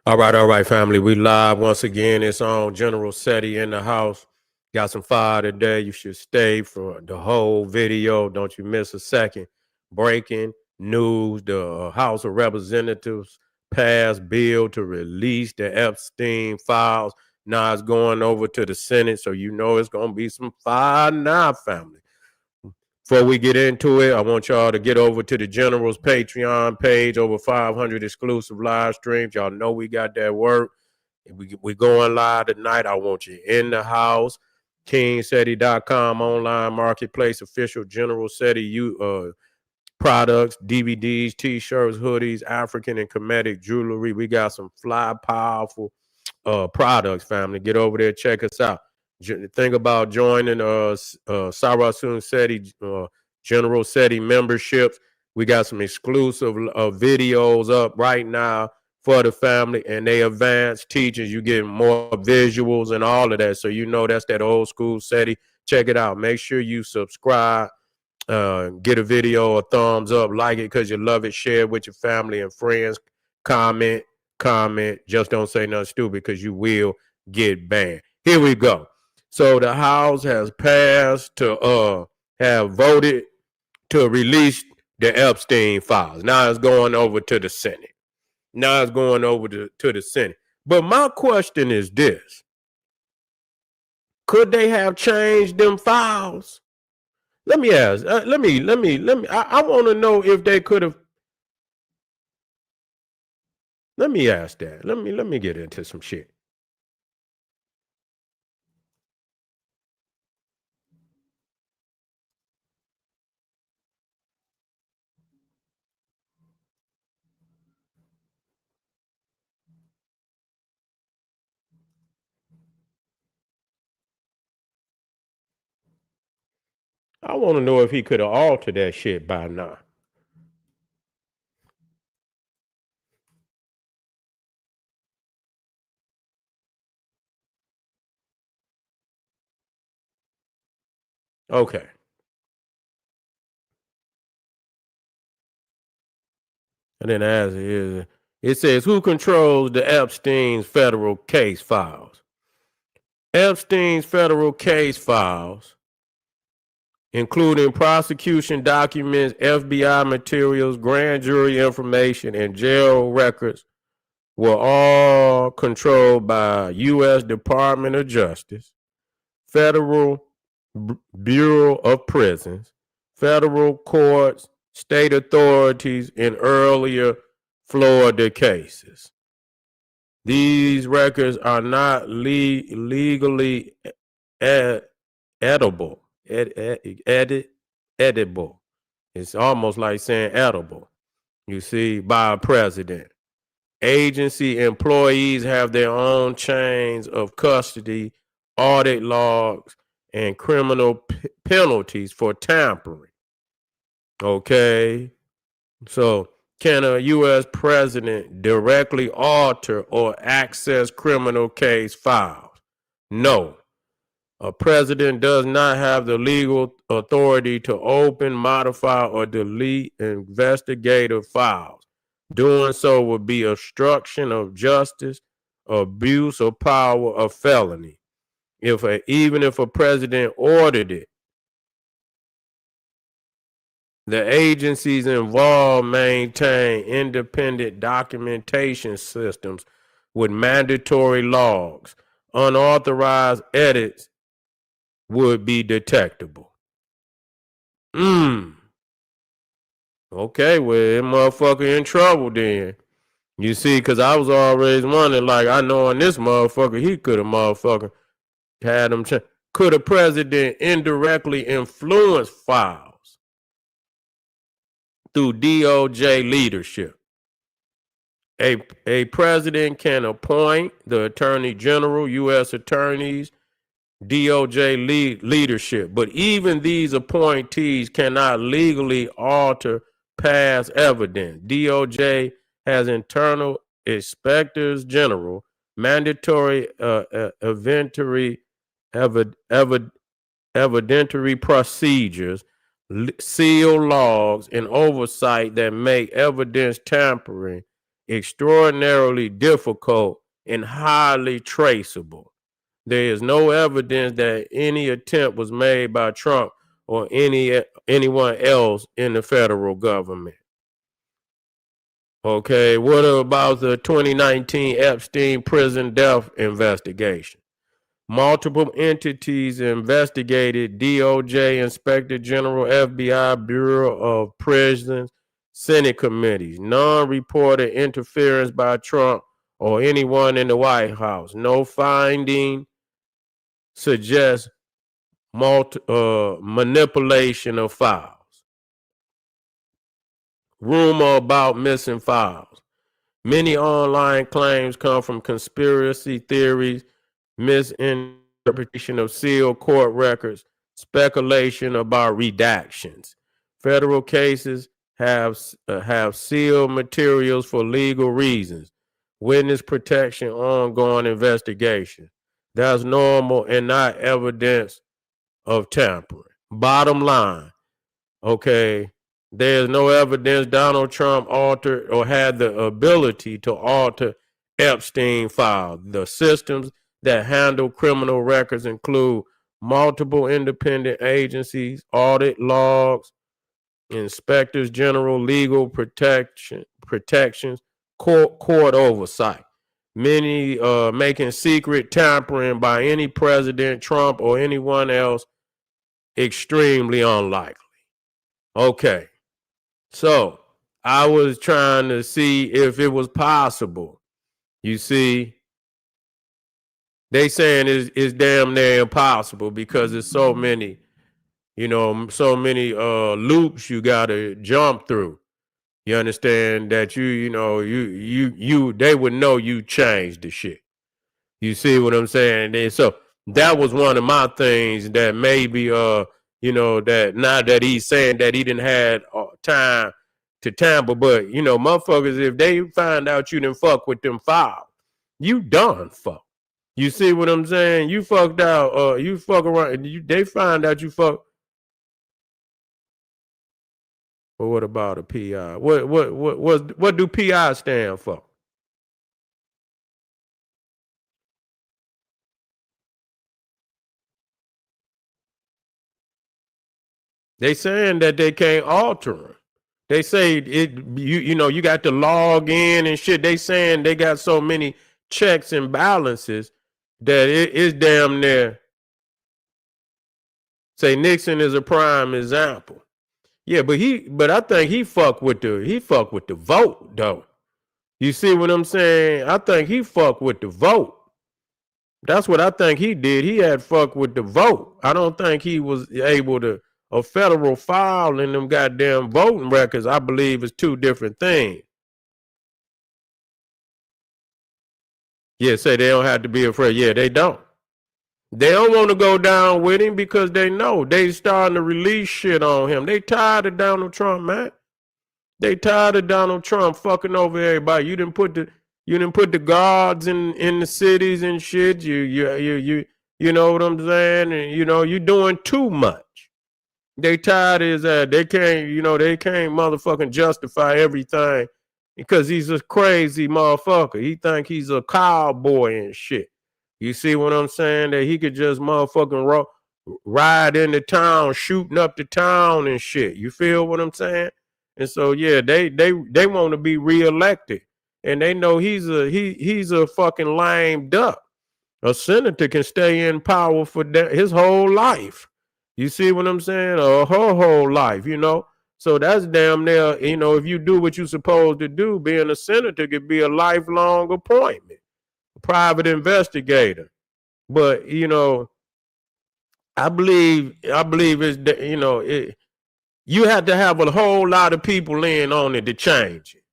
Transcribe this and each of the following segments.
All right, family. We live once again. It's on General SETI in the house. Got some fire today. You should stay for the whole video. Don't you miss a second. Breaking news. The House of Representatives passed bill to release the Epstein files. Now it's going over to the Senate, so you know it's going to be some fire now, family. Before we get into it, I want y'all to get over to the General's Patreon page, over 500 exclusive live streams. Y'all know we got that work. We going live tonight. I want you in the house. KingSeti.com online marketplace, official General SETI products, DVDs, t-shirts, hoodies, African and Kemetic jewelry. We got some fly, powerful products, family. Get over there, check us out. Think about joining Sarasun SETI General SETI memberships. We got some exclusive videos up right now for the family, and they advanced teachers. You get more visuals and all of that, so you know that's that old school SETI. Check it out. Make sure you subscribe. Get a video a thumbs up, like it because you love it, share it with your family and friends, comment, just don't say nothing stupid because you will get banned. Here we go. So the House has passed to have voted to release the Epstein files. Now it's going over to the Senate. To the Senate. But my question is this: could they have changed them files? Let me ask. Let me. I want to know if they could have. Let me ask that. Let me get into some shit. I want to know if he could have altered that shit by now. Okay. And then as it says, who controls the Epstein's federal case files? Epstein's federal case files, including prosecution documents, FBI materials, grand jury information, and jail records, were all controlled by U.S. Department of Justice, Federal Bureau of Prisons, federal courts, state authorities in earlier Florida cases. These records are not legally edible. Edible. It's almost like saying edible. You see, by a president. Agency employees have their own chains of custody, audit logs, and criminal penalties for tampering. Okay. So, can a U.S. president directly alter or access criminal case files? No. A president does not have the legal authority to open, modify, or delete investigative files. Doing so would be obstruction of justice, abuse of power, or felony. Even if a president ordered it, the agencies involved maintain independent documentation systems with mandatory logs. Unauthorized edits would be detectable. Okay, well, that motherfucker in trouble then. You see, because I was always wondering, like, I know on this motherfucker, he could have motherfucker had him. Could a president indirectly influence files through DOJ leadership? A president can appoint the attorney general, U.S. attorneys, DOJ leadership, but even these appointees cannot legally alter past evidence. DOJ has internal inspectors general, mandatory evidentiary procedures, seal logs, and oversight that make evidence tampering extraordinarily difficult and highly traceable. There is no evidence that any attempt was made by Trump or anyone else in the federal government. Okay, what about the 2019 Epstein prison death investigation? Multiple entities investigated: DOJ, Inspector General, FBI, Bureau of Prisons, Senate committees. None reported interference by Trump or anyone in the White House. No finding suggests manipulation of files. Rumor about missing files. Many online claims come from conspiracy theories, misinterpretation of sealed court records, speculation about redactions. Federal cases have sealed materials for legal reasons. Witness protection, ongoing investigation. That's normal and not evidence of tampering. Bottom line, okay, there's no evidence Donald Trump altered or had the ability to alter Epstein files. The systems that handle criminal records include multiple independent agencies, audit logs, inspectors general, legal protections, court oversight. Many making secret tampering by any president, Trump or anyone else, extremely unlikely. Okay, so I was trying to see if it was possible. You see, they saying it's damn near impossible because there's so many, so many loops you gotta jump through. You understand that they would know you changed the shit. You see what I'm saying? And so that was one of my things that maybe that now that he's saying that he didn't have time to tamper, but motherfuckers, if they find out you didn't fuck with them files, you done fuck. You see what I'm saying? You fucked out, you fuck around, they find out you fuck. Well, what about a PI? What do PI stand for? They saying that they can't alter them. They say you got to log in and shit. They saying they got so many checks and balances that it is damn near. Say Nixon is a prime example. Yeah, but I think he fucked with the vote though. You see what I'm saying? I think he fucked with the vote. That's what I think he did. He had fucked with the vote. I don't think he was able to. A federal file in them goddamn voting records, I believe, is two different things. Yeah, say they don't have to be afraid. Yeah, they don't. They don't want to go down with him because they know they starting to release shit on him. They tired of Donald Trump, man. They tired of Donald Trump fucking over everybody. You didn't put the guards in the cities and shit. You know what I'm saying? And you're doing too much. They tired is that they can't motherfucking justify everything because he's a crazy motherfucker. He think he's a cowboy and shit. You see what I'm saying? That he could just motherfucking ride into town, shooting up the town and shit. You feel what I'm saying? And so yeah, they want to be reelected, and they know he's a fucking lame duck. A senator can stay in power for his whole life. You see what I'm saying? Or her whole life, So that's damn near, if you do what you're supposed to do, being a senator could be a lifelong appointment, a private investigator. But, I believe it's, you have to have a whole lot of people in on it to change it.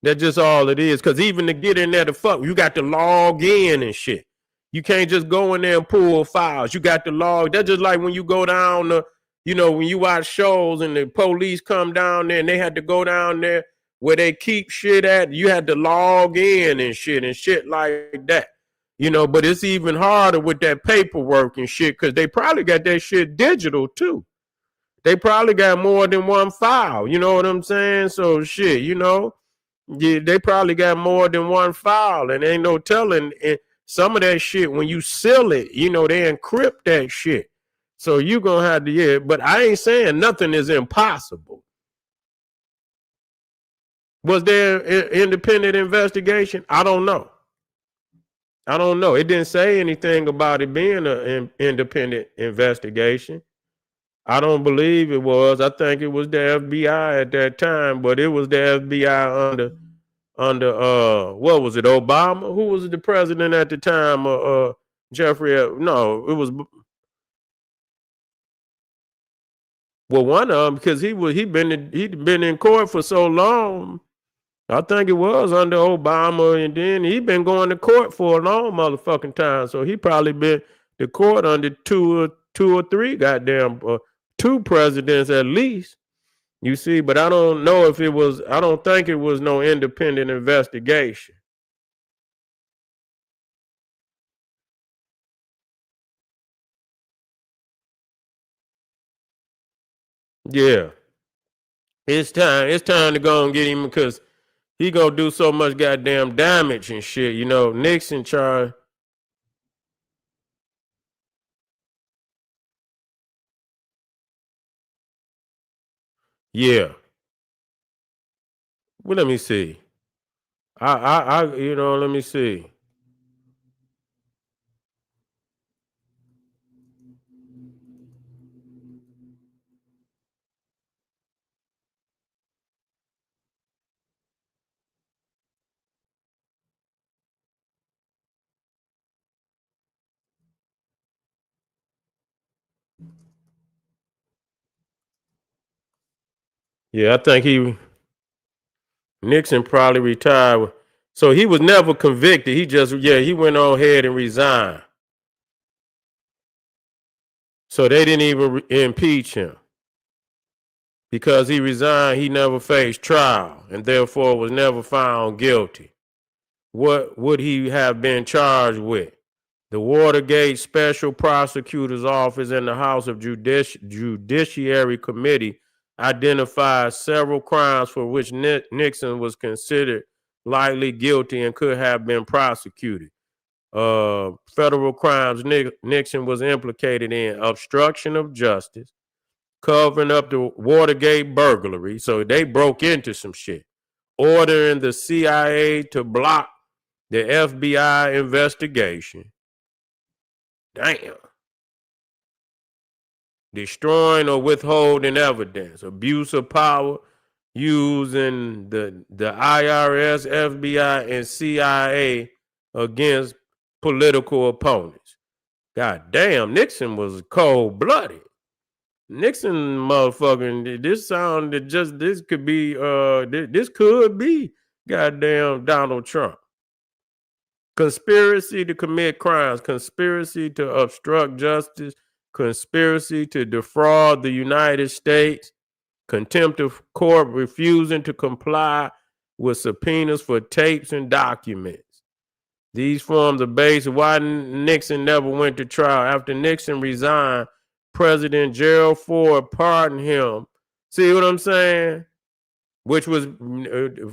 That's just all it is. Because even to get in there to fuck, you got to log in and shit. You can't just go in there and pull files. You got to log. That's just like when you go down to, when you watch shows and the police come down there and they had to go down there where they keep shit at. You had to log in and shit like that. But it's even harder with that paperwork and shit because they probably got that shit digital too. They probably got more than one file. You know what I'm saying? So shit, Yeah, they probably got more than one file, and ain't no telling. And some of that shit, when you seal it, you know, they encrypt that shit. So you gonna have to, yeah. But I ain't saying nothing is impossible. Was there an independent investigation? I don't know. I don't know. It didn't say anything about it being an independent investigation. I don't believe it was. I think it was the FBI at that time, but it was the FBI under what was it, Obama? Who was the president at the time? Jeffrey? No, it was one of them because he'd been in court for so long. I think it was under Obama, and then he been going to court for a long motherfucking time. So he probably been to court under two or three goddamn two presidents at least. You see, but I don't know if it was. I don't think it was no independent investigation. Yeah, it's time. It's time to go and get him because he gonna do so much goddamn damage and shit. You know, Nixon charged. Yeah. Well, let me see. You know, let me see. Yeah, I think Nixon probably retired. So he was never convicted. He just, he went on ahead and resigned. So they didn't even impeach him because he resigned. He never faced trial and therefore was never found guilty. What would he have been charged with? The Watergate Special Prosecutor's Office and the House of Judiciary Committee identified several crimes for which Nixon was considered likely guilty and could have been prosecuted. Federal crimes Nixon was implicated in: obstruction of justice, covering up the Watergate burglary. So they broke into some shit. Ordering the CIA to block the FBI investigation. Damn. Destroying or withholding evidence, abuse of power, using the IRS, FBI, and CIA against political opponents. God damn, Nixon was cold blooded. Nixon motherfucking, this could be this could be goddamn Donald Trump. Conspiracy to commit crimes, conspiracy to obstruct justice, conspiracy to defraud the United States, contempt of court, refusing to comply with subpoenas for tapes and documents. These form the base of why Nixon never went to trial. After Nixon resigned, President Gerald Ford pardoned him. See what I'm saying? Which was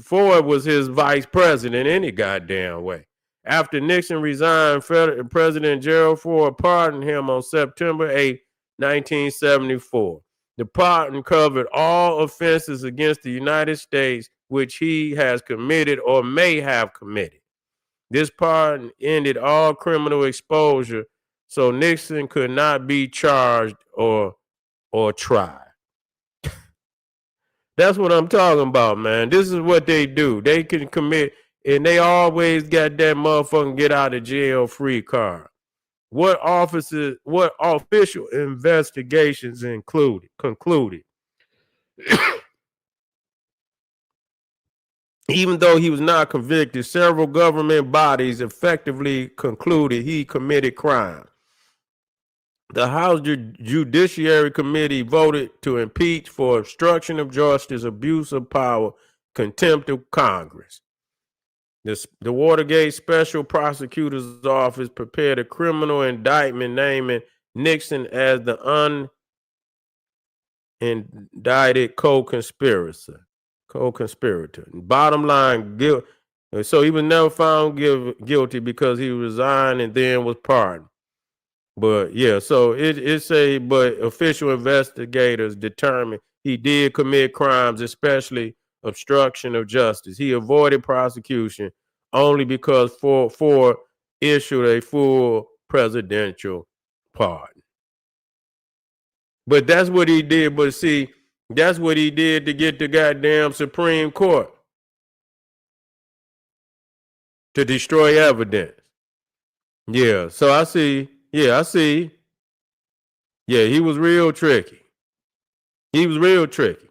Ford was his vice president any goddamn way. After Nixon resigned, President Gerald Ford pardoned him on September 8, 1974. The pardon covered all offenses against the United States which he has committed or may have committed. This pardon ended all criminal exposure, so Nixon could not be charged or tried. That's what I'm talking about, man. This is what they do. They can commit, and they always got that motherfucking get out of jail free card. What official investigations concluded? Even though he was not convicted, several government bodies effectively concluded he committed crime. The House Judiciary Committee voted to impeach for obstruction of justice, abuse of power, contempt of Congress. The Watergate Special Prosecutor's Office prepared a criminal indictment naming Nixon as the unindicted co-conspirator. Co-conspirator. Bottom line, guilt. So he was never found guilty because he resigned and then was pardoned. But yeah, so but official investigators determined he did commit crimes, especially obstruction of justice. He avoided prosecution only because Ford issued a full presidential pardon. But that's what he did. But see, that's what he did to get the goddamn Supreme Court to destroy evidence. Yeah, so I see. Yeah, I see. Yeah, he was real tricky. He was real tricky.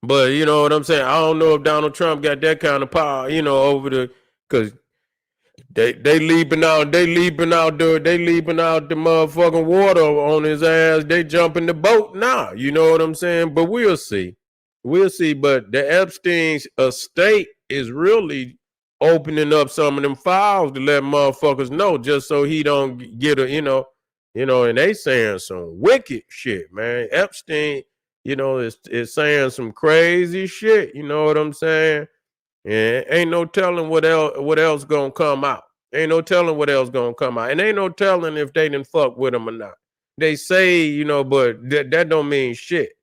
But you know what I'm saying? I don't know if Donald Trump got that kind of power, you know, over the because they leaping out the motherfucking water on his ass. They jumping the boat now. You know what I'm saying? But we'll see. We'll see. But the Epstein's estate is really opening up some of them files to let motherfuckers know, just so he don't get a, and they saying some wicked shit, man. Epstein, is saying some crazy shit. You know what I'm saying? And ain't no telling what else gonna come out. Ain't no telling what else gonna come out. And ain't no telling if they didn't fuck with him or not. They say, but that don't mean shit.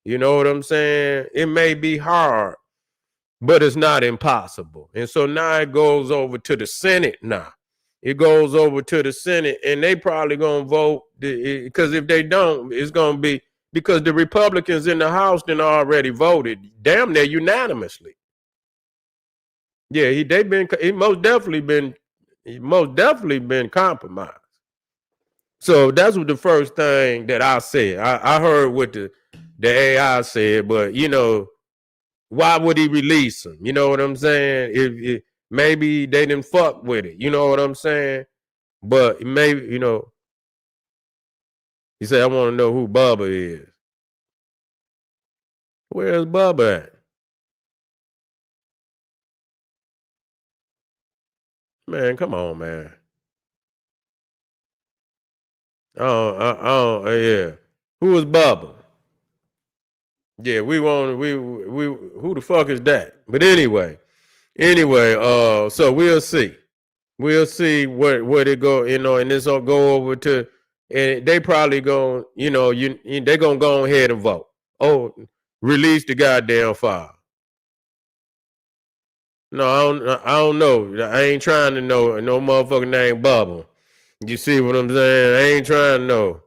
You know what I'm saying? It may be hard, but it's not impossible. And so now it goes over to the Senate now. It goes over to the Senate, and they probably gonna vote, because if they don't, it's gonna be because the Republicans in the House then already voted damn near unanimously. Yeah, he most definitely been compromised. So that's what the first thing that I said. I heard what the AI said, but why would he release him? You know what I'm saying? If maybe they didn't fuck with it. You know what I'm saying? But maybe, he said, I want to know who Bubba is. Where's Bubba at? Man, come on, man. Yeah. Who is Bubba? Yeah, we who the fuck is that? But anyway, so we'll see. We'll see where they go, and this will go over to, and they probably go, they gonna go ahead and vote. Oh, release the goddamn file. No, I don't know. I ain't trying to know no motherfucker named Bubba. You see what I'm saying? I ain't trying to know.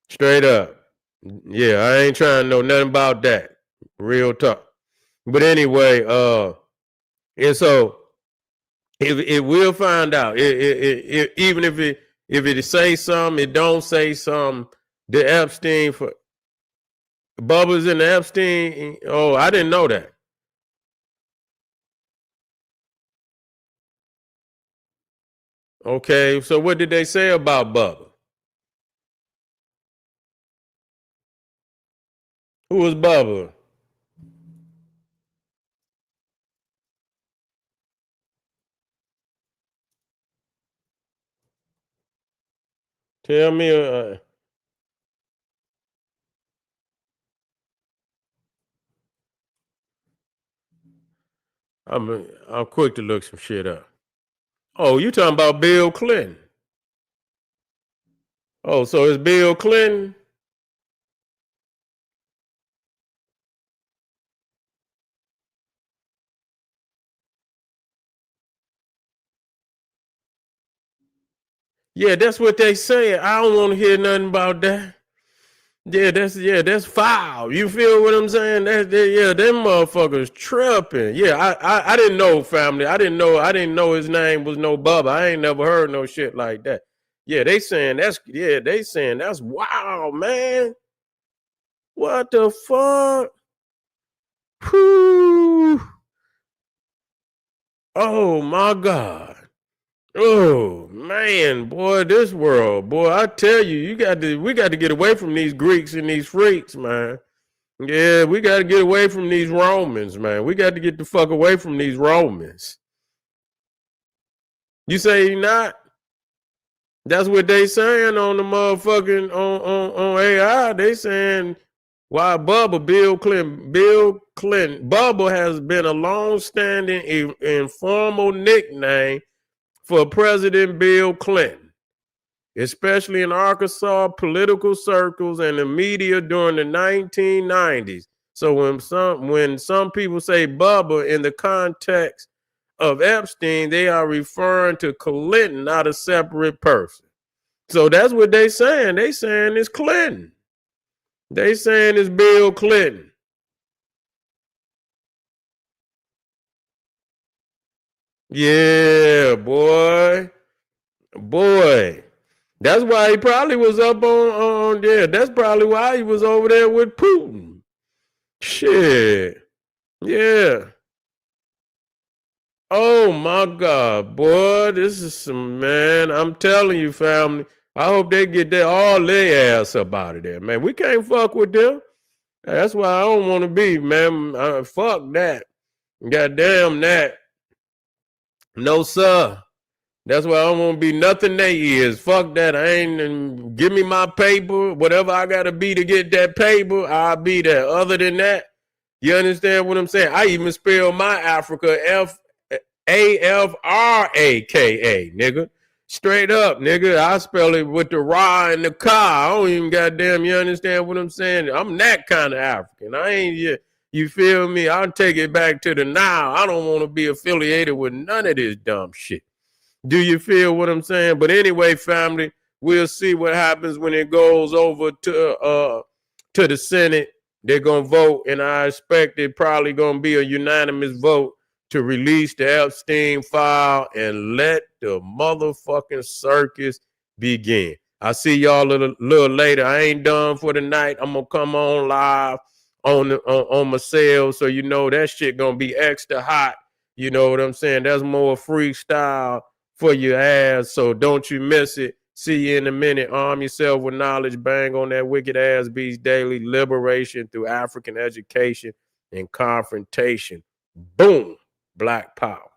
Straight up. Yeah, I ain't trying to know nothing about that. Real talk. But anyway, and so it will find out. Even if it say something, it don't say something. The Epstein for Bubba's in the Epstein. Oh, I didn't know that. Okay, so what did they say about Bubba? Who was Bubba? Tell me. I'm quick to look some shit up. Oh, you talking about Bill Clinton? Oh, so it's Bill Clinton? Yeah, that's what they say. I don't want to hear nothing about that. That's foul. You feel what I'm saying? Them motherfuckers tripping. Yeah, I didn't know, family. I didn't know his name was no Bubba. I ain't never heard no shit like that. Yeah, they saying that's wow, man. What the fuck? Whew. Oh my God. Oh man, boy, this world, boy, I tell you, we got to get away from these Greeks and these freaks, man. Yeah, we got to get away from these Romans, man. We got to get the fuck away from these Romans. You say you not? That's what they saying on the motherfucking on AI. They saying Why Bubba, Bill Clinton. Bubba has been a long-standing informal nickname for President Bill Clinton, especially in Arkansas political circles and the media during the 1990s. So when some people say Bubba in the context of Epstein, they are referring to Clinton, not a separate person. So that's what they saying. They saying it's Clinton. They saying it's Bill Clinton. Yeah, boy. That's why he probably was up on yeah. That's probably why he was over there with Putin. Shit. Yeah. Oh my God, boy. This is some, man. I'm telling you, family. I hope they get all their ass up out of there, man. We can't fuck with them. That's why I don't want to be, man. Fuck that. Goddamn that. No, sir. That's why I don't want to be nothing they is. Fuck that. I ain't, give me my paper. Whatever I got to be to get that paper, I'll be there. Other than that, you understand what I'm saying? I even spell my Africa Afraka, nigga. Straight up, nigga. I spell it with the ra and the ka. I don't even goddamn, you understand what I'm saying? I'm that kind of African. I ain't, you feel me? I'll take it back to the now. I don't want to be affiliated with none of this dumb shit. Do you feel what I'm saying? But anyway, family, we'll see what happens when it goes over to the Senate. They're going to vote, and I expect it probably going to be a unanimous vote to release the Epstein file and let the motherfucking circus begin. I'll see y'all a little later. I ain't done for the night. I'm going to come on live on my cell, so you know that shit going to be extra hot. You know what I'm saying? That's more freestyle for your ass, so don't you miss it. See you in a minute. Arm yourself with knowledge. Bang on that wicked ass beast daily. Liberation through African education and confrontation. Boom. Black power.